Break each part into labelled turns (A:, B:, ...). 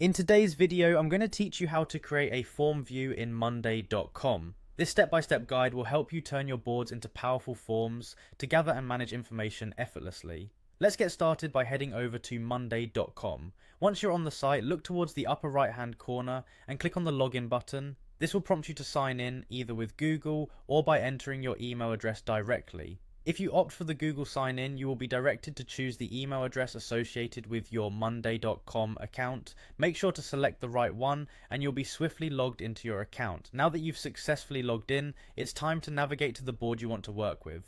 A: In today's video, I'm going to teach you how to create a form view in Monday.com. This step-by-step guide will help you turn your boards into powerful forms to gather and manage information effortlessly. Let's get started by heading over to Monday.com. Once you're on the site, look towards the upper right-hand corner and click on the login button. This will prompt you to sign in either with Google or by entering your email address directly. If you opt for the Google sign-in, you will be directed to choose the email address associated with your Monday.com account. Make sure to select the right one and you'll be swiftly logged into your account. Now that you've successfully logged in, it's time to navigate to the board you want to work with.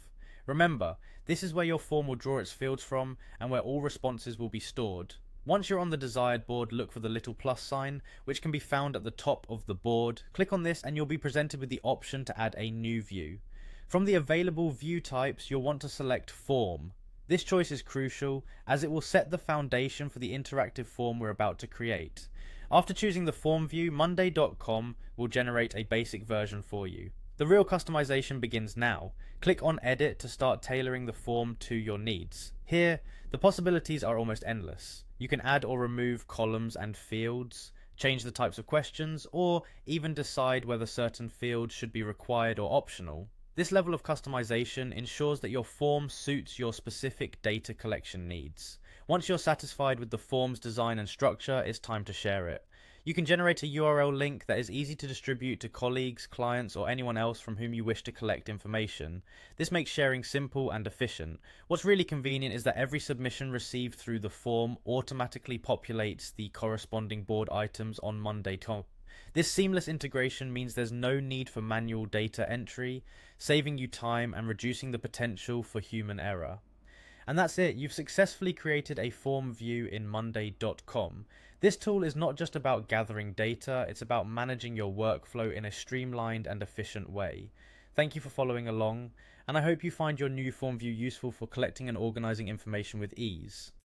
A: Remember, this is where your form will draw its fields from and where all responses will be stored. Once you're on the desired board, look for the little plus sign, which can be found at the top of the board. Click on this and you'll be presented with the option to add a new view. From the available view types, you'll want to select Form. This choice is crucial as it will set the foundation for the interactive form we're about to create. After choosing the form view, Monday.com will generate a basic version for you. The real customization begins now. Click on Edit to start tailoring the form to your needs. Here, the possibilities are almost endless. You can add or remove columns and fields, change the types of questions, or even decide whether certain fields should be required or optional. This level of customization ensures that your form suits your specific data collection needs. Once you're satisfied with the form's design and structure, it's time to share it. You can generate a URL link that is easy to distribute to colleagues, clients, or anyone else from whom you wish to collect information. This makes sharing simple and efficient. What's really convenient is that every submission received through the form automatically populates the corresponding board items on Monday.com. This seamless integration means there's no need for manual data entry, saving you time and reducing the potential for human error. And that's it, you've successfully created a form view in Monday.com. This tool is not just about gathering data, it's about managing your workflow in a streamlined and efficient way. Thank you for following along, and I hope you find your new form view useful for collecting and organizing information with ease.